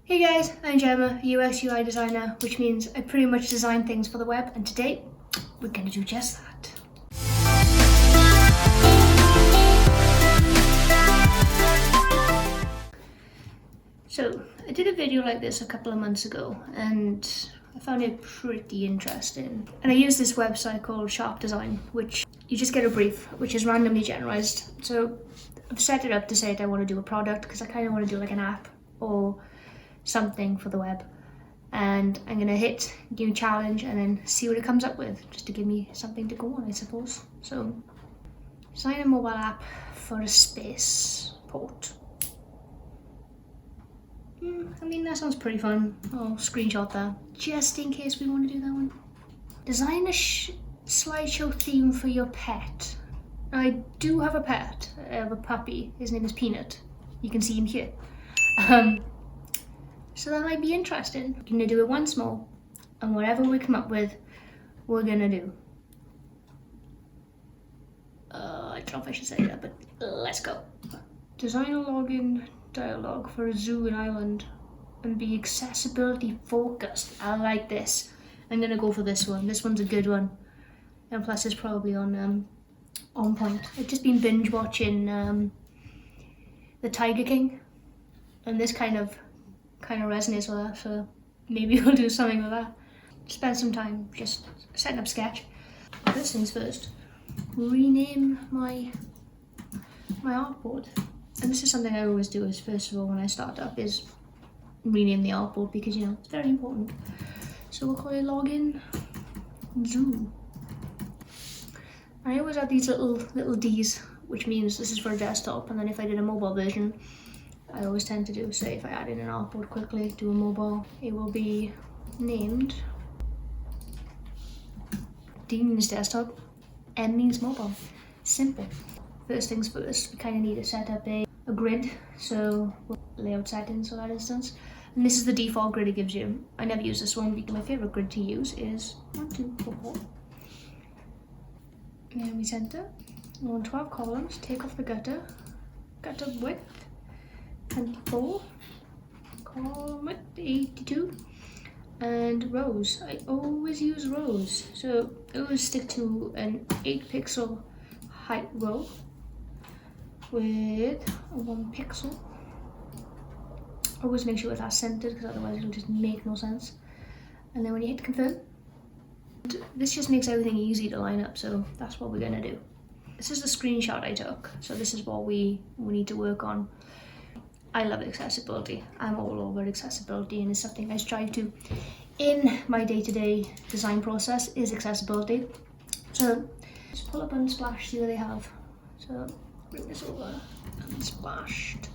Hey guys, I'm Gemma, UX UI designer, which means I pretty much design things for the web, and today we're going to do just that. So I did a video like this a couple of months ago and I found it pretty interesting. And I use this website called Sharp Design, which you just get a brief, which is randomly generalized. So I've set it up to say that I want to do a product because I kind of want to do like an app or something for the web. And I'm gonna hit new challenge and then see what it comes up with, just to give me something to go on, I suppose. So design a mobile app for a space port. I mean, that sounds pretty fun. I'll screenshot that just in case we want to do that one. Design a slideshow theme for your pet. I do have a pet. I have a puppy. His name is Peanut. You can see him here. So that might be interesting. We're gonna do it once more, and whatever we come up with, we're gonna do. I don't know if I should say that, but let's go. Design a login dialog for a zoo in Ireland and be accessibility focused. I like this. I'm gonna go for this one. This one's a good one, and plus it's probably on point. I've just been binge watching The Tiger King, and this kind of resonates with that, so maybe we'll do something with that. Spend some time just setting up sketch. First things first, rename my artboard. And this is something I always do, is first of all when I start up is rename the artboard, because you know it's very important. So we'll call it login zoo. I always add these little D's, which means this is for a desktop, and then if I did a mobile version, I always tend to do, say if I add in an artboard quickly, do a mobile, it will be named. D means desktop, M means mobile. Simple. First things first, we kind of need to set up a grid, so layout settings for that instance. And this is the default grid it gives you. I never use this one because my favorite grid to use is 1, 2, 3, 4. And then we center. We want 12 columns, take off the gutter width, 24, column width 82, and rows. I always use rows, so I always stick to an 8 pixel height row with a 1 pixel. Always make sure that's centered, because otherwise it'll just make no sense. And then when you hit confirm, this just makes everything easy to line up, so that's what we're gonna do. This is the screenshot I took, so this is what we need to work on. I love accessibility. I'm all over accessibility, and it's something I strive to in my day-to-day design process is accessibility. So just pull up Unsplash, see what they have. So bring this over, Unsplashed.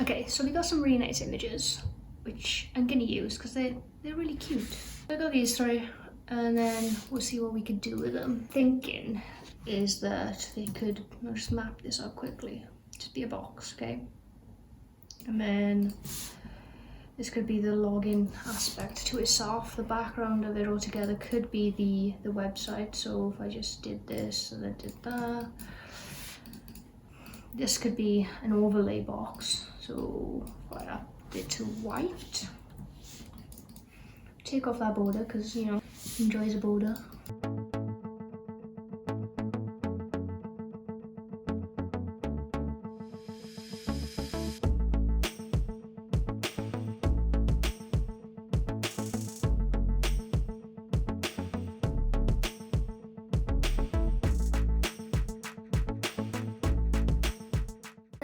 Okay, so we got some really nice images, which I'm gonna use because they're really cute. I got these three, and then we'll see what we could do with them. Thinking is that they could, I'll just map this out quickly. Just be a box, okay? And then this could be the login aspect to itself. The background of it all together could be the website. So if I just did this and then did that, this could be an overlay box. So if I up it to white, take off that border because you know enjoys a border.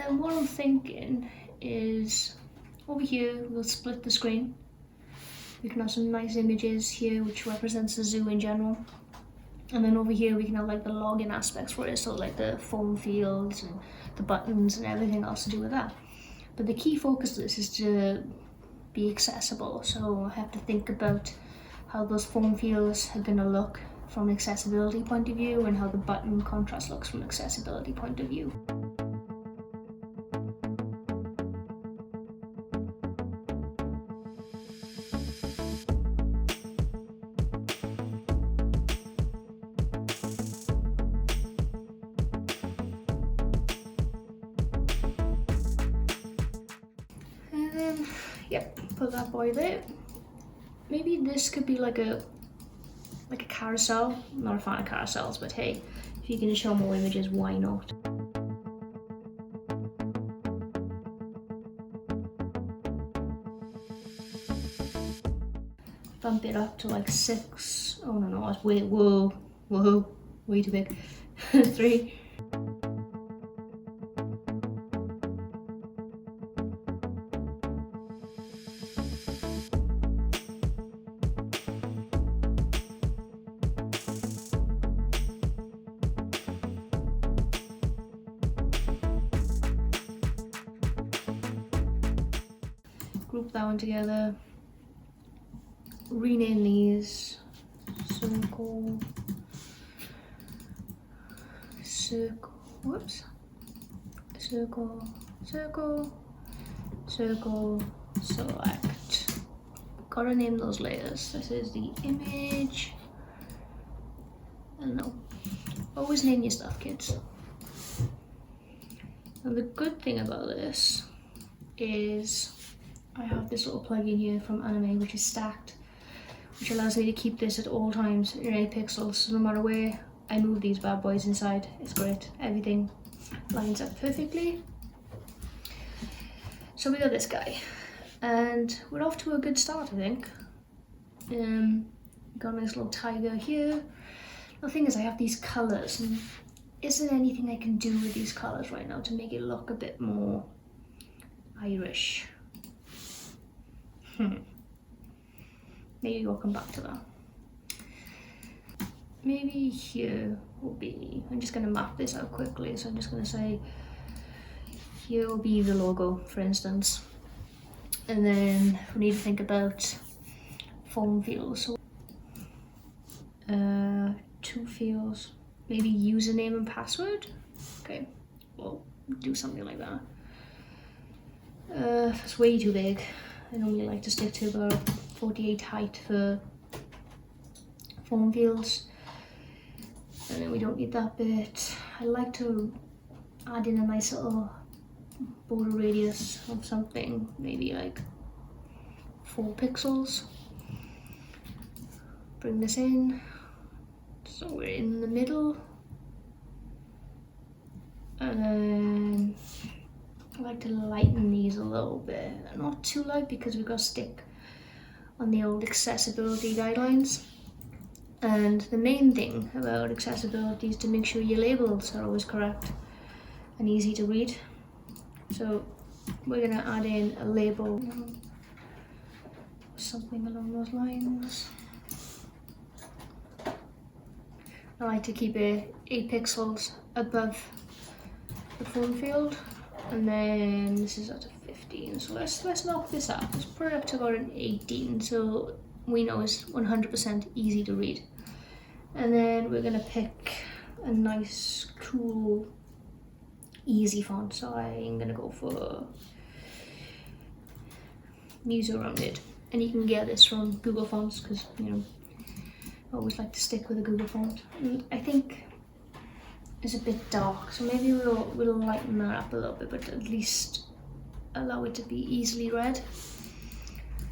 And what I'm thinking is over here we'll split the screen. We can have some nice images here which represents the zoo in general, and then over here we can have like the login aspects for it, so like the form fields and the buttons and everything else to do with that. But the key focus of this is to be accessible, so I have to think about how those form fields are going to look from an accessibility point of view and how the button contrast looks from an accessibility point of view. And then, yep, put that boy there. Maybe this could be like a carousel. I'm not a fan of carousels, but hey, if you can show more images, why not? Bump it up to like 6. Oh no, that's way, whoa, way too big. 3. Group that one together. Rename these. Circle. Circle. Whoops. Circle. Circle. Circle. Select. Gotta name those layers. This is the image. And no. Always name your stuff, kids. And the good thing about this is I have this little plugin here from Anime, which is stacked, which allows me to keep this at all times in 8 pixels. So no matter where I move these bad boys inside, it's great. Everything lines up perfectly. So we got this guy, and we're off to a good start, I think. Got a nice little tiger here. The thing is, I have these colors, and is there anything I can do with these colors right now to make it look a bit more Irish? Maybe we'll come back to that. Maybe here will be, I'm just going to map this out quickly, so I'm just going to say here will be the logo, for instance, and then we need to think about form fields. So 2 fields, maybe username and password. Okay, we'll do something like that. That's way too big. I normally like to stick to about 48 height for form fields. And then we don't need that bit. I like to add in a nice little border radius of something, maybe like 4 pixels. Bring this in, so we're in the middle. And then I like to lighten these a little bit, not too light because we've got to stick on the old accessibility guidelines. And the main thing about accessibility is to make sure your labels are always correct and easy to read. So we're going to add in a label, something along those lines. I like to keep it 8 pixels above the form field. And then this is at a 15, so let's knock this up. Let's put it up to about an 18, so we know it's 100% easy to read. And then we're gonna pick a nice, cool, easy font. So I'm gonna go for Muso Rounded, and you can get this from Google Fonts because I always like to stick with a Google font. And I think is a bit dark, so maybe we'll lighten that up a little bit, but at least allow it to be easily read.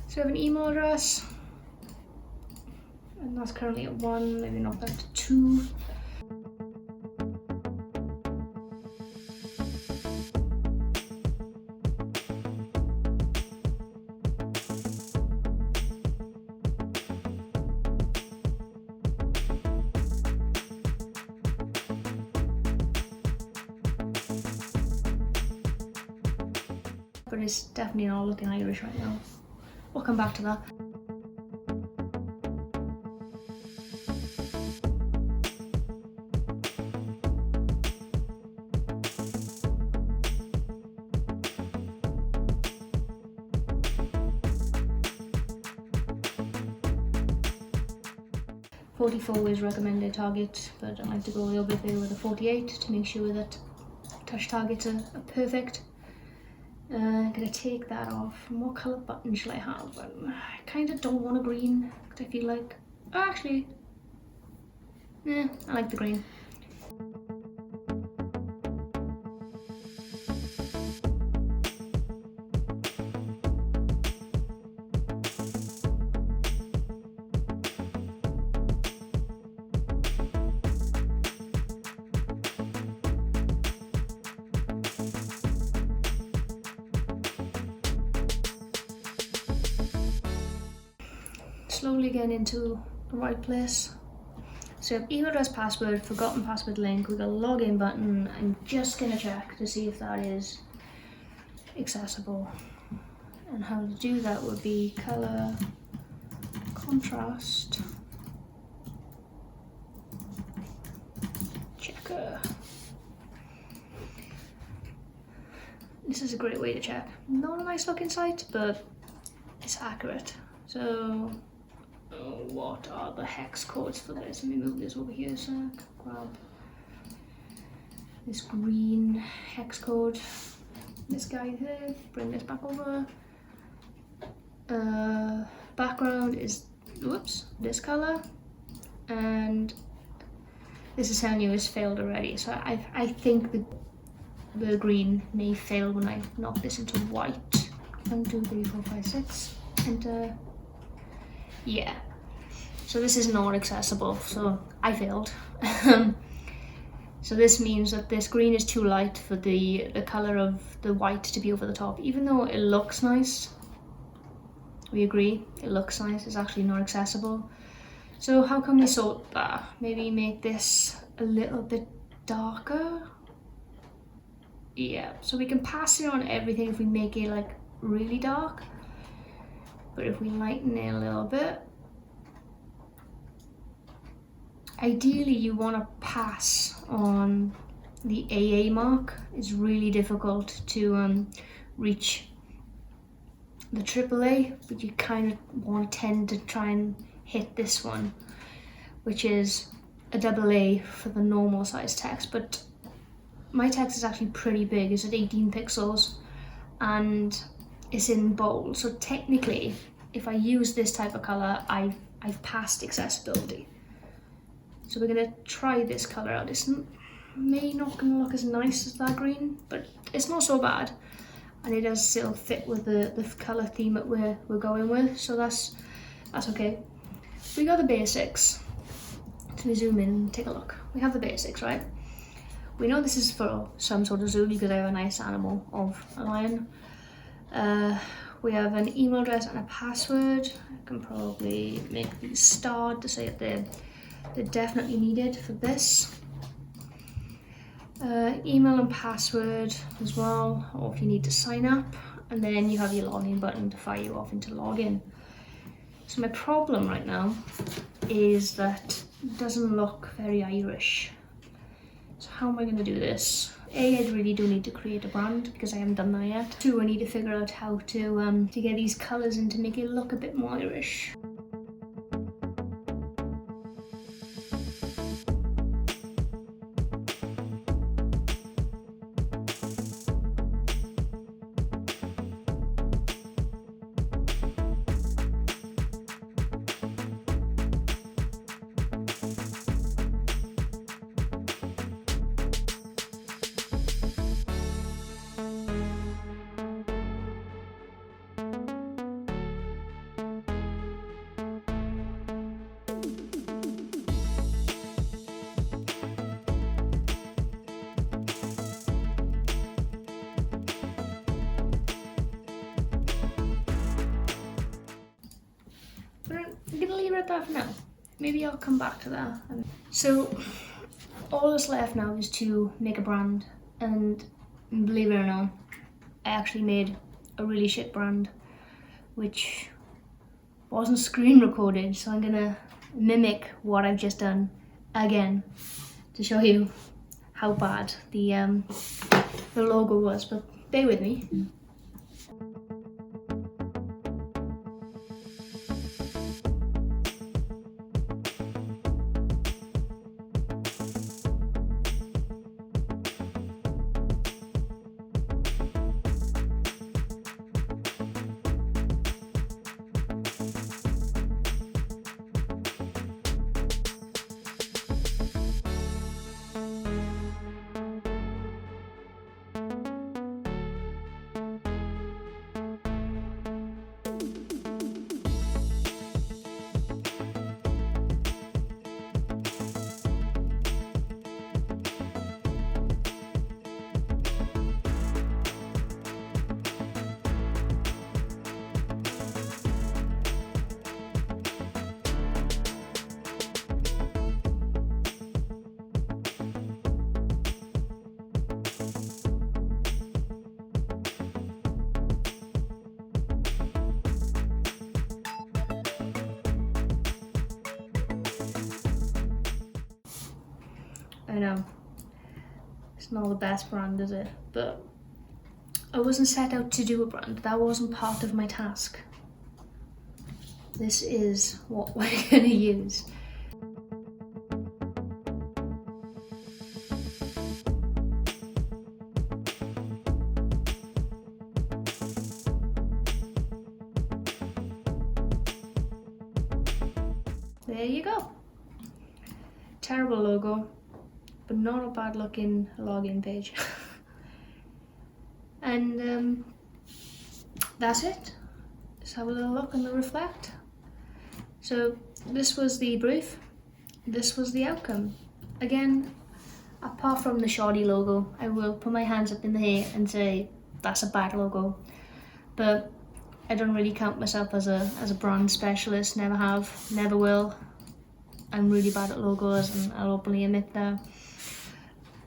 So we have an email address, and that's currently at 1, maybe knock that to 2. But it's definitely not looking Irish right now. We'll come back to that. .44 is recommended target, but I like to go a little bit bigger with a 48 to make sure that touch targets are perfect. I'm gonna take that off. What colour button shall I have? I kind of don't want a green because I feel like, actually, I like the green. slowly getting into the right place. So we have email address, password, forgotten password link, we've got a login button. I'm just gonna check to see if that is accessible. And how to do that would be color, contrast, checker. This is a great way to check. Not a nice looking site, but it's accurate. So, what are the hex codes for this? Let me move this over here a sec. Grab this green hex code. This guy here, bring this back over. Background is, whoops, this color. And this is telling you it's failed already. So I think the green may fail when I knock this into white. 1, 2, 3, 4, 5, 6. Enter. Yeah. So this is not accessible, so I failed. So this means that this green is too light for the color of the white to be over the top. Even though it looks nice, we agree, it looks nice, it's actually not accessible. So how can we sort that? Maybe make this a little bit darker? Yeah, so we can pass it on everything if we make it like really dark. But if we lighten it a little bit, ideally you want to pass on the AA mark. It's really difficult to reach the AAA, but you kind of want to tend to try and hit this one, which is a AA for the normal size text. But my text is actually pretty big, it's at 18 pixels and it's in bold. So technically, if I use this type of color, I've passed accessibility. So we're gonna try this color out. It's may not gonna look as nice as that green, but it's not so bad. And it does still fit with the color theme that we're going with. So that's okay. We got the basics. Let me zoom in and take a look. We have the basics, right? We know this is for some sort of zoo because I have a nice animal of a lion. We have an email address and a password. I can probably make these starred to say that they're definitely needed for this. Email and password as well, or if you need to sign up, and then you have your login button to fire you off into login. So my problem right now is that it doesn't look very Irish. So how am I going to do this? A, I really do need to create a brand because I haven't done that yet. 2, I need to figure out how to get these colours in to make it look a bit more Irish. I'm gonna leave it at that for now. Maybe I'll come back to that. So all that's left now is to make a brand, and believe it or not, I actually made a really shit brand which wasn't screen recorded, so I'm gonna mimic what I've just done again to show you how bad the logo was, but bear with me. I know. It's not the best brand, is it? But I wasn't set out to do a brand. That wasn't part of my task. This is what we're gonna use. There you go. Terrible logo, but not a bad looking login page. And that's it. Let's have a little look and reflect. So this was the brief, this was the outcome. Again, apart from the shoddy logo, I will put my hands up in the air and say that's a bad logo. But I don't really count myself as a brand specialist, never have, never will. I'm really bad at logos, and I'll openly admit that.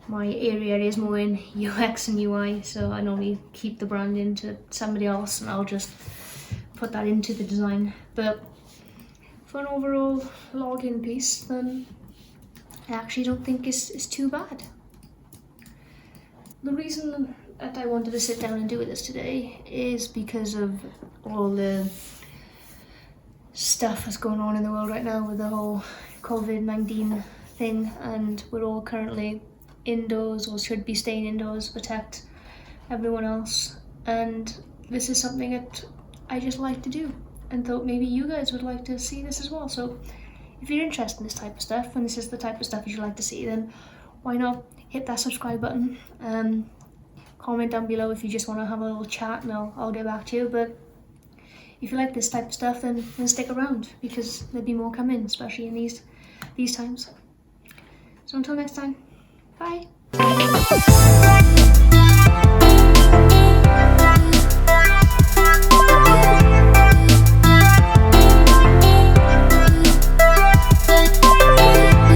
My area is more in UX and UI, so I normally keep the branding to somebody else and I'll just put that into the design. But for an overall login piece, then I actually don't think it's too bad. The reason that I wanted to sit down and do this today is because of all the stuff that's going on in the world right now with the whole COVID-19 thing, and we're all currently indoors, or should be staying indoors to protect everyone else. And this is something that I just like to do, and thought maybe you guys would like to see this as well. So if you're interested in this type of stuff, and this is the type of stuff you'd like to see, then why not hit that subscribe button. Comment down below if you just want to have a little chat, and I'll get back to you. But if you like this type of stuff, then stick around, because there'll be more coming, especially in these times. So until next time, bye.